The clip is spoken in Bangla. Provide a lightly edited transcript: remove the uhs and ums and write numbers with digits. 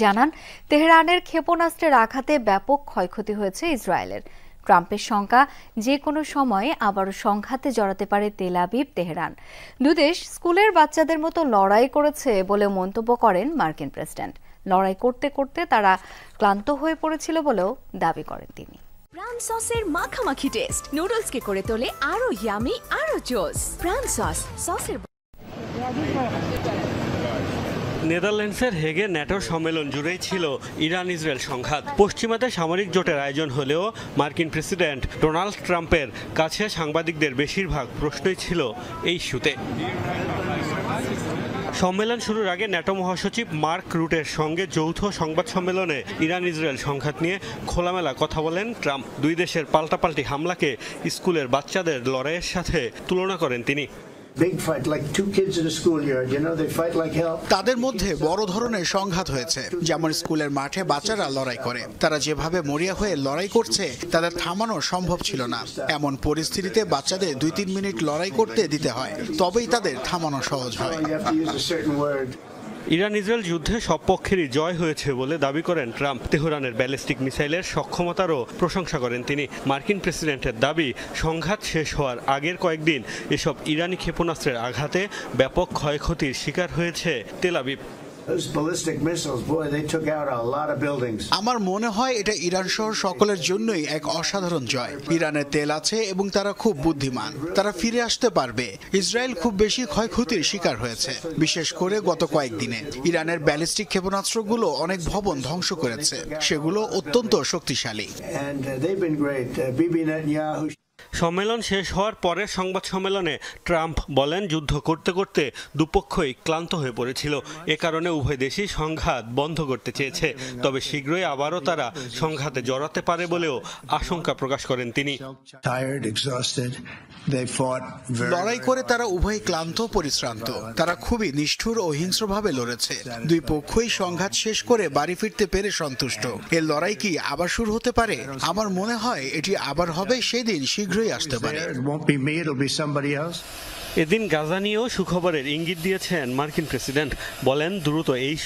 জানান, তেহরানের ক্ষেপণাস্ত্রের আঘাতে ব্যাপক ক্ষয়ক্ষতি হয়েছে ইসরায়েলের। ট্রাম্পের শঙ্কা, যে কোনো সময়ে আবারও সংঘাতে জড়াতে পারে তেল আবিব তেহরান। দুদেশ স্কুলের বাচ্চাদের মতো লড়াই করেছে বলেও মন্তব্য করেন মার্কিন প্রেসিডেন্ট। লড়াই করতে করতে তারা ক্লান্ত হয়ে পড়েছিল বলেও দাবি করেন তিনি। প্রাণ সসের মাখামাখি টেস্ট নুডলসকে করে তোলে আরো ইয়ামি, আরো জোস। প্রাণ সসের নেদারল্যান্ডসের হেগে ন্যাটোর সম্মেলন জুড়েই ছিল ইরান ইসরায়েল সংঘাত। পশ্চিমাতে সামরিক জোটের আয়োজন হলেও মার্কিন প্রেসিডেন্ট ডোনাল্ড ট্রাম্পের কাছে সাংবাদিকদের বেশিরভাগ প্রশ্নই ছিল এই ইস্যুতে। সম্মেলন শুরুর আগে ন্যাটো মহাসচিব মার্ক রুটের সঙ্গে যৌথ সংবাদ সম্মেলনে ইরান ইসরায়েল সংঘাত নিয়ে খোলামেলা কথা বলেন ট্রাম্প। দুই দেশের পাল্টাপাল্টি হামলাকে স্কুলের বাচ্চাদের লড়াইয়ের সাথে তুলনা করেন তিনি। তাদের মধ্যে বড় ধরনের সংঘাত হয়েছে, যেমন স্কুলের মাঠে বাচ্চারা লড়াই করে। তারা যেভাবে মরিয়া হয়ে লড়াই করছে তাদের থামানো সম্ভব ছিল না। এমন পরিস্থিতিতে বাচ্চাদের 2-3 মিনিট লড়াই করতে দিতে হয়, তবেই তাদের থামানো সহজ হয়। ইরান ইসরায়েল যুদ্ধে সব পক্ষেরই জয় হয়েছে বলে দাবি করেন ট্রাম্প। তেহরানের ব্যালিস্টিক মিসাইলের সক্ষমতারও প্রশংসা করেন তিনি। মার্কিন প্রেসিডেন্টের দাবি, সংঘাত শেষ হওয়ার আগের কয়েকদিন এসব ইরানি ক্ষেপণাস্ত্রের আঘাতে ব্যাপক ক্ষয়ক্ষতির শিকার হয়েছে তেল আবিব। আমার মনে হয় এটা ইরান সহ সকলের জন্যই এক অসাধারণ জয়। ইরানের তেল আছে এবং তারা খুব বুদ্ধিমান, তারা ফিরে আসতে পারবে। ইসরায়েল খুব বেশি ক্ষয়ক্ষতির শিকার হয়েছে, বিশেষ করে গত কয়েকদিনে। ইরানের ব্যালিস্টিক ক্ষেপণাস্ত্রগুলো অনেক ভবন ধ্বংস করেছে, সেগুলো অত্যন্ত শক্তিশালী। সম্মেলন শেষ হওয়ার পরের সংবাদ সম্মেলনে ট্রাম্প বলেন, যুদ্ধ করতে করতে দুপক্ষই ক্লান্ত হয়ে পড়েছিল। এ কারণে উভয় দেশই সংঘাত বন্ধ করতে চেয়েছে, তবে শীঘ্রই আবারও তারা সংঘাতে জড়াতে পারে বলেও আশঙ্কা প্রকাশ করেন তিনি। লড়াই করে তারা উভয় ক্লান্ত, পরিশ্রান্ত। তারা খুবই নিষ্ঠুর ও হিংস্রভাবে লড়েছে। দুই পক্ষই সংঘাত শেষ করে বাড়ি ফিরতে পেরে সন্তুষ্ট। এর লড়াই কি আবার শুরু হতে পারে? আমার মনে হয় এটি আবার হবে, সেদিন শীঘ্রই আসতে পারে। এদিন গাজা নিয়েও সুখবরের ইঙ্গিত দিয়েছেন মার্কিন প্রেসিডেন্ট। বলেন, দ্রুত এই